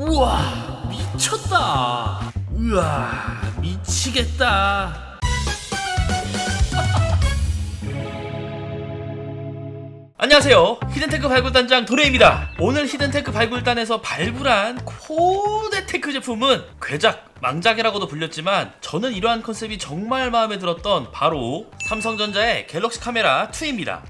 우와 미쳤다. 우와 미치겠다. 안녕하세요, 히든테크 발굴단장 도레입니다. 오늘 히든테크 발굴단에서 발굴한 고대 테크 제품은 괴작, 망작이라고도 불렸지만 저는 이러한 컨셉이 정말 마음에 들었던 바로 삼성전자의 갤럭시 카메라 2입니다.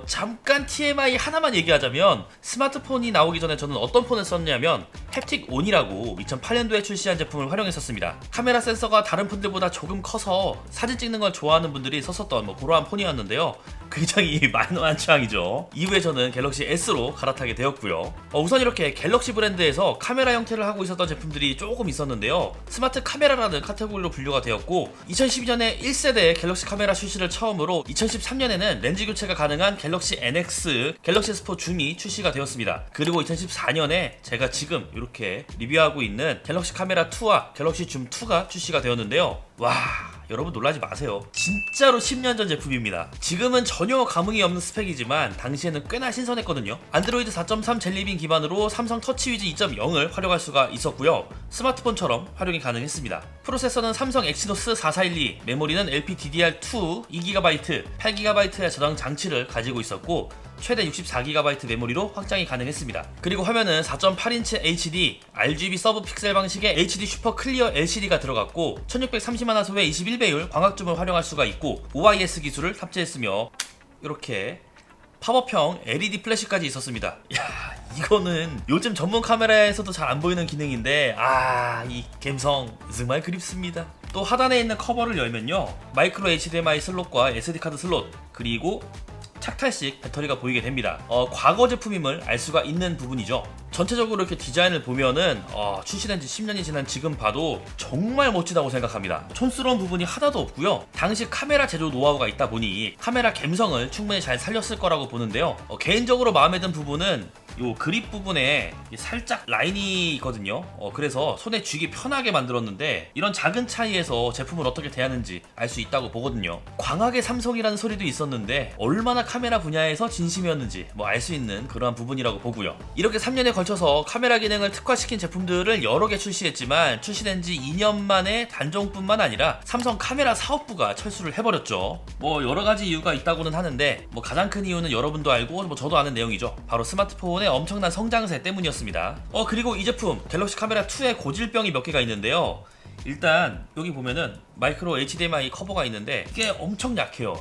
잠깐 TMI 하나만 얘기하자면 스마트폰이 나오기 전에 저는 어떤 폰을 썼냐면 햅틱 온이라고 2008년도에 출시한 제품을 활용했었습니다. 카메라 센서가 다른 폰들보다 조금 커서 사진 찍는 걸 좋아하는 분들이 썼었던 그러한 폰이었는데요. 굉장히 마이너한 취향이죠. 이후에 저는 갤럭시 S로 갈아타게 되었고요. 우선 이렇게 갤럭시 브랜드에서 카메라 형태를 하고 있었던 제품들이 조금 있었는데요. 스마트 카메라라는 카테고리로 분류가 되었고 2012년에 1세대 갤럭시 카메라 출시를 처음으로 2013년에는 렌즈 교체가 가능한 갤럭시 NX, 갤럭시 S4 줌이 출시가 되었습니다. 그리고 2014년에 제가 지금 이렇게 리뷰하고 있는 갤럭시 카메라 2와 갤럭시 줌 2가 출시가 되었는데요. 와, 여러분 놀라지 마세요. 진짜로 10년 전 제품입니다. 지금은 전혀 감흥이 없는 스펙이지만 당시에는 꽤나 신선했거든요. 안드로이드 4.3 젤리빈 기반으로 삼성 터치위즈 2.0을 활용할 수가 있었고요. 스마트폰처럼 활용이 가능했습니다. 프로세서는 삼성 엑시노스 4412, 메모리는 LPDDR2 2GB, 8GB의 저장 장치를 가지고 있었고 최대 64GB 메모리로 확장이 가능했습니다. 그리고 화면은 4.8인치 HD, RGB 서브 픽셀 방식의 HD 슈퍼 클리어 LCD가 들어갔고 1630만화소의 21배율 광학줌을 활용할 수가 있고 OIS 기술을 탑재했으며 이렇게 팝업형 LED 플래시까지 있었습니다. 이야, 이거는 요즘 전문 카메라에서도 잘 안 보이는 기능인데 이 감성 정말 그립습니다. 또 하단에 있는 커버를 열면요, 마이크로 HDMI 슬롯과 SD카드 슬롯, 그리고 착탈식 배터리가 보이게 됩니다. 과거 제품임을 알 수가 있는 부분이죠. 전체적으로 이렇게 디자인을 보면은 출시된 지 10년이 지난 지금 봐도 정말 멋지다고 생각합니다. 촌스러운 부분이 하나도 없고요. 당시 카메라 제조 노하우가 있다 보니 카메라 감성을 충분히 잘 살렸을 거라고 보는데요. 개인적으로 마음에 든 부분은 요 그립 부분에 살짝 라인이 있거든요. 그래서 손에 쥐기 편하게 만들었는데 이런 작은 차이에서 제품을 어떻게 대하는지 알 수 있다고 보거든요. 광학의 삼성이라는 소리도 있었는데 얼마나 카메라 분야에서 진심이었는지 알 수 있는 그러한 부분이라고 보고요. 이렇게 3년에 걸쳐서 카메라 기능을 특화시킨 제품들을 여러 개 출시했지만 출시된 지 2년 만에 단종뿐만 아니라 삼성 카메라 사업부가 철수를 해버렸죠. 여러 가지 이유가 있다고는 하는데 가장 큰 이유는 여러분도 알고 저도 아는 내용이죠. 바로 스마트폰의 엄청난 성장세 때문이었습니다. 그리고 이 제품 갤럭시 카메라 2의 고질병이 몇 개가 있는데요. 일단 여기 보면은 마이크로 HDMI 커버가 있는데 이게 엄청 약해요.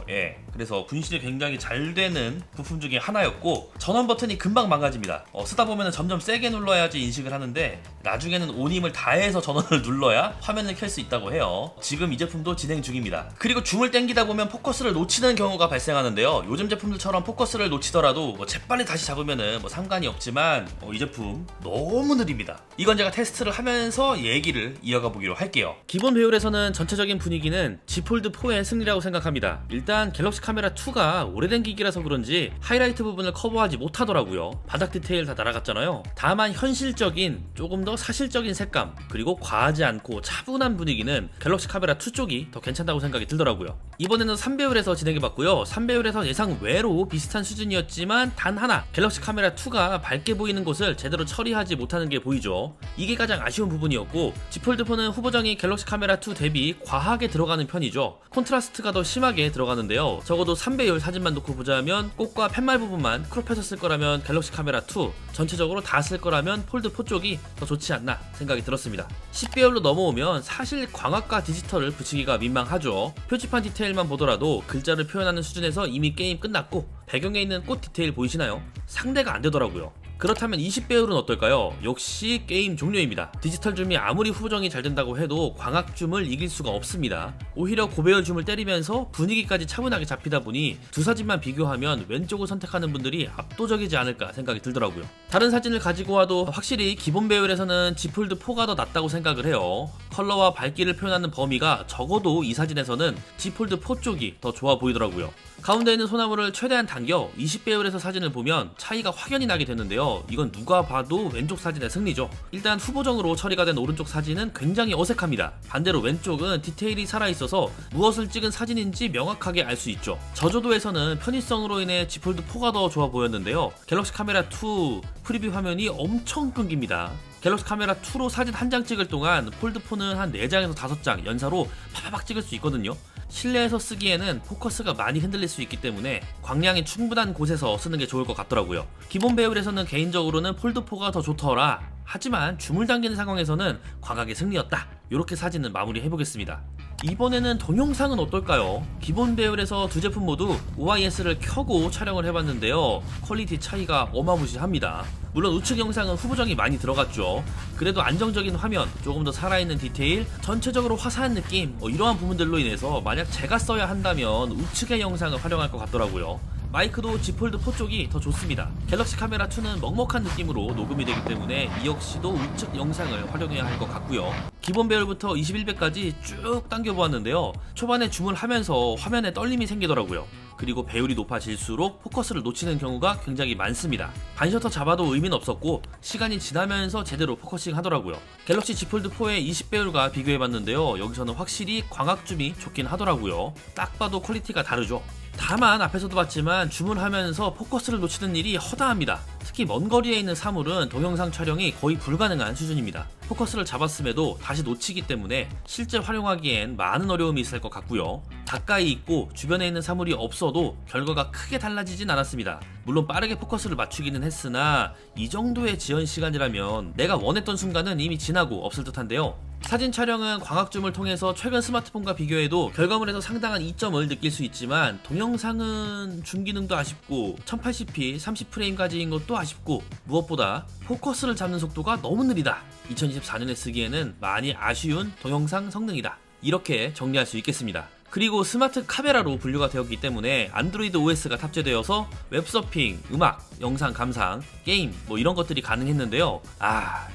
그래서 분실이 굉장히 잘 되는 부품 중에 하나였고 전원 버튼이 금방 망가집니다. 쓰다 보면은 점점 세게 눌러야지 인식을 하는데 나중에는 온 힘을 다해서 전원을 눌러야 화면을 켤 수 있다고 해요. 지금 이 제품도 진행 중입니다. 그리고 줌을 당기다 보면 포커스를 놓치는 경우가 발생하는데요. 요즘 제품들처럼 포커스를 놓치더라도 재빨리 다시 잡으면은 상관이 없지만 이 제품 너무 느립니다. 이건 제가 테스트를 하면서 얘기를 이어가 보기로 할게요. 기본 배율에서는 전체적인 분위기는 Z 폴드 4의 승리라고 생각합니다. 일단 갤럭시 카메라 2가 오래된 기기라서 그런지 하이라이트 부분을 커버하지 못하더라고요. 바닥 디테일 다 날아갔잖아요. 다만 현실적인 조금 더 사실적인 색감, 그리고 과하지 않고 차분한 분위기는 갤럭시 카메라 2 쪽이 더 괜찮다고 생각이 들더라고요. 이번에는 3배율에서 진행해봤고요. 3배율에서 예상 외로 비슷한 수준이었지만 단 하나, 갤럭시 카메라 2가 밝게 보이는 곳을 제대로 처리하지 못하는 게 보이죠. 이게 가장 아쉬운 부분이었고 Z 폴드 4는 후보정이 갤럭시 카메라 2 대비 과하게 들어가는 편이죠. 콘트라스트가 더 심하게 들어가는데요. 적어도 3배율 사진만 놓고 보자면 꽃과 팻말 부분만 크롭해서 쓸 거라면 갤럭시 카메라 2, 전체적으로 다 쓸 거라면 폴드 4 쪽이 더 좋지 않나 생각이 들었습니다. 10배율로 넘어오면 사실 광학과 디지털을 붙이기가 민망하죠. 표지판 디테일만 보더라도 글자를 표현하는 수준에서 이미 게임 끝났고 배경에 있는 꽃 디테일 보이시나요? 상대가 안 되더라고요. 그렇다면 20배율은 어떨까요? 역시 게임 종료입니다. 디지털 줌이 아무리 후보정이 잘 된다고 해도 광학 줌을 이길 수가 없습니다. 오히려 고배율 줌을 때리면서 분위기까지 차분하게 잡히다 보니 두 사진만 비교하면 왼쪽을 선택하는 분들이 압도적이지 않을까 생각이 들더라고요. 다른 사진을 가지고 와도 확실히 기본 배율에서는 Z 폴드 4가 더 낫다고 생각을 해요. 컬러와 밝기를 표현하는 범위가 적어도 이 사진에서는 Z 폴드 4 쪽이 더 좋아 보이더라고요. 가운데 있는 소나무를 최대한 당겨 20배율에서 사진을 보면 차이가 확연히 나게 되는데요. 이건 누가 봐도 왼쪽 사진의 승리죠. 일단 후보정으로 처리가 된 오른쪽 사진은 굉장히 어색합니다. 반대로 왼쪽은 디테일이 살아있어서 무엇을 찍은 사진인지 명확하게 알 수 있죠. 저조도에서는 편의성으로 인해 Z 폴드 4가 더 좋아 보였는데요. 갤럭시 카메라 2 프리뷰 화면이 엄청 끊깁니다. 갤럭시 카메라 2로 사진 한 장 찍을 동안 폴드4는 한 4장에서 5장 연사로 파바박 찍을 수 있거든요. 실내에서 쓰기에는 포커스가 많이 흔들릴 수 있기 때문에 광량이 충분한 곳에서 쓰는 게 좋을 것 같더라고요. 기본 배율에서는 개인적으로는 폴드4가 더 좋더라. 하지만 줌을 당기는 상황에서는 광학의 승리였다. 이렇게 사진은 마무리 해보겠습니다. 이번에는 동영상은 어떨까요? 기본 배율에서 두 제품 모두 OIS를 켜고 촬영을 해봤는데요. 퀄리티 차이가 어마무시합니다. 물론 우측 영상은 후보정이 많이 들어갔죠. 그래도 안정적인 화면, 조금 더 살아있는 디테일, 전체적으로 화사한 느낌, 이러한 부분들로 인해서 만약 제가 써야 한다면 우측의 영상을 활용할 것 같더라고요. 마이크도 Z 폴드 4 쪽이 더 좋습니다. 갤럭시 카메라 2는 먹먹한 느낌으로 녹음이 되기 때문에 이 역시도 우측 영상을 활용해야 할 것 같고요. 기본 배열부터 21배까지 쭉 당겨보았는데요. 초반에 줌을 하면서 화면에 떨림이 생기더라고요. 그리고 배율이 높아질수록 포커스를 놓치는 경우가 굉장히 많습니다. 반셔터 잡아도 의미는 없었고 시간이 지나면서 제대로 포커싱 하더라고요. 갤럭시 Z 폴드 4의 20배율과 비교해봤는데요. 여기서는 확실히 광학줌이 좋긴 하더라고요. 딱 봐도 퀄리티가 다르죠. 다만 앞에서도 봤지만 줌을 하면서 포커스를 놓치는 일이 허다합니다. 특히 먼 거리에 있는 사물은 동영상 촬영이 거의 불가능한 수준입니다. 포커스를 잡았음에도 다시 놓치기 때문에 실제 활용하기엔 많은 어려움이 있을 것 같고요. 가까이 있고 주변에 있는 사물이 없어도 결과가 크게 달라지진 않았습니다. 물론 빠르게 포커스를 맞추기는 했으나 이 정도의 지연 시간이라면 내가 원했던 순간은 이미 지나고 없을 듯한데요. 사진 촬영은 광학줌을 통해서 최근 스마트폰과 비교해도 결과물에서 상당한 이점을 느낄 수 있지만 동영상은 줌 기능도 아쉽고 1080p 30프레임까지인 것도 아쉽고 무엇보다 포커스를 잡는 속도가 너무 느리다. 2024년에 쓰기에는 많이 아쉬운 동영상 성능이다. 이렇게 정리할 수 있겠습니다. 그리고 스마트 카메라로 분류가 되었기 때문에 안드로이드 OS가 탑재되어서 웹서핑, 음악, 영상 감상, 게임 이런 것들이 가능했는데요.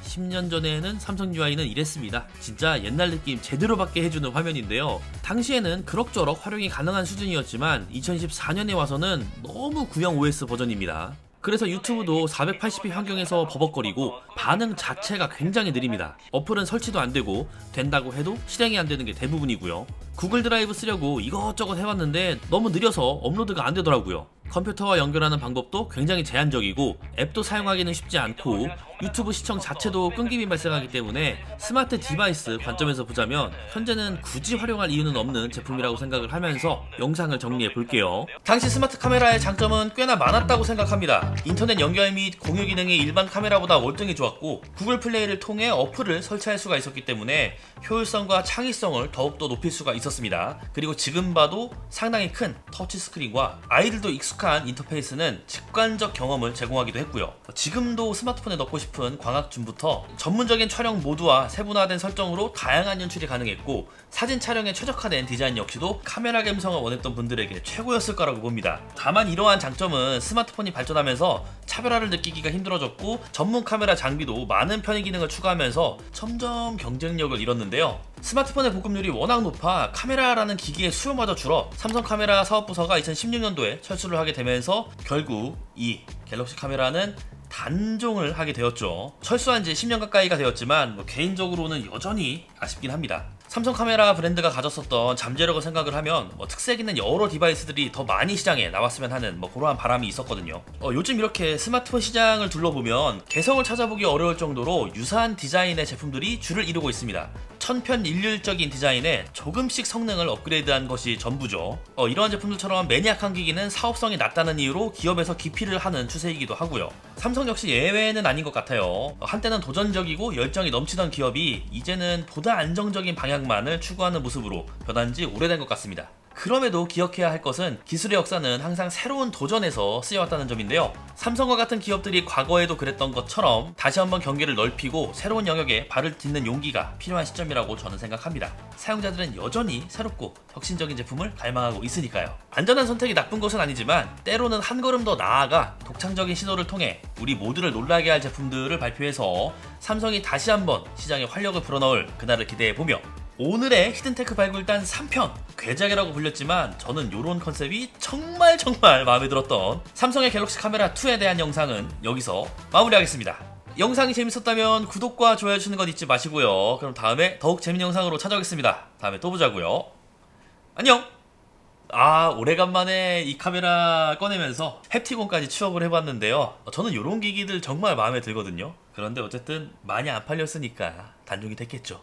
10년 전에는 삼성 UI는 이랬습니다. 진짜 옛날 느낌 제대로 받게 해주는 화면인데요. 당시에는 그럭저럭 활용이 가능한 수준이었지만 2024년에 와서는 너무 구형 OS 버전입니다. 그래서 유튜브도 480p 환경에서 버벅거리고 반응 자체가 굉장히 느립니다. 어플은 설치도 안되고 된다고 해도 실행이 안되는 게 대부분이고요. 구글 드라이브 쓰려고 이것저것 해봤는데 너무 느려서 업로드가 안되더라고요. 컴퓨터와 연결하는 방법도 굉장히 제한적이고 앱도 사용하기는 쉽지 않고 유튜브 시청 자체도 끊김이 발생하기 때문에 스마트 디바이스 관점에서 보자면 현재는 굳이 활용할 이유는 없는 제품이라고 생각을 하면서 영상을 정리해 볼게요. 당시 스마트 카메라의 장점은 꽤나 많았다고 생각합니다. 인터넷 연결 및 공유 기능이 일반 카메라보다 월등히 좋았고 구글 플레이를 통해 어플을 설치할 수가 있었기 때문에 효율성과 창의성을 더욱더 높일 수가 있었습니다. 그리고 지금 봐도 상당히 큰 터치스크린과 아이들도 익숙한 인터페이스는 직관적 경험을 제공하기도 했고요. 지금도 스마트폰에 넣고 싶은 광학줌부터 전문적인 촬영 모드와 세분화된 설정으로 다양한 연출이 가능했고 사진 촬영에 최적화된 디자인 역시도 카메라 감성을 원했던 분들에게 최고였을 거라고 봅니다. 다만 이러한 장점은 스마트폰이 발전하면서 차별화를 느끼기가 힘들어졌고 전문 카메라 장비도 많은 편의 기능을 추가하면서 점점 경쟁력을 잃었는데요. 스마트폰의 보급률이 워낙 높아 카메라라는 기기의 수요마저 줄어 삼성 카메라 사업부서가 2016년도에 철수를 하게 되면서 결국 이 갤럭시 카메라는 단종을 하게 되었죠. 철수한 지 10년 가까이가 되었지만 개인적으로는 여전히 아쉽긴 합니다. 삼성 카메라 브랜드가 가졌었던 잠재력을 생각을 하면 특색 있는 여러 디바이스들이 더 많이 시장에 나왔으면 하는 그러한 바람이 있었거든요. 요즘 이렇게 스마트폰 시장을 둘러보면 개성을 찾아보기 어려울 정도로 유사한 디자인의 제품들이 줄을 이루고 있습니다. 천편일률적인 디자인에 조금씩 성능을 업그레이드한 것이 전부죠. 이러한 제품들처럼 매니악한 기기는 사업성이 낮다는 이유로 기업에서 기피를 하는 추세이기도 하고요. 삼성 역시 예외는 아닌 것 같아요. 한때는 도전적이고 열정이 넘치던 기업이 이제는 보다 안정적인 방향만을 추구하는 모습으로 변한 지 오래된 것 같습니다. 그럼에도 기억해야 할 것은 기술의 역사는 항상 새로운 도전에서 쓰여왔다는 점인데요. 삼성과 같은 기업들이 과거에도 그랬던 것처럼 다시 한번 경계를 넓히고 새로운 영역에 발을 딛는 용기가 필요한 시점이라고 저는 생각합니다. 사용자들은 여전히 새롭고 혁신적인 제품을 갈망하고 있으니까요. 안전한 선택이 나쁜 것은 아니지만 때로는 한 걸음 더 나아가 독창적인 시도를 통해 우리 모두를 놀라게 할 제품들을 발표해서 삼성이 다시 한번 시장에 활력을 불어넣을 그날을 기대해보며 오늘의 히든테크 발굴단 3편 괴작이라고 불렸지만 저는 요런 컨셉이 정말 마음에 들었던 삼성의 갤럭시 카메라 2에 대한 영상은 여기서 마무리하겠습니다. 영상이 재밌었다면 구독과 좋아요 주는 건 잊지 마시고요. 그럼 다음에 더욱 재밌는 영상으로 찾아오겠습니다. 다음에 또 보자고요. 안녕! 오래간만에 이 카메라 꺼내면서 햅티콘까지 추억을 해봤는데요. 저는 요런 기기들 정말 마음에 들거든요. 그런데 어쨌든 많이 안 팔렸으니까 단종이 됐겠죠.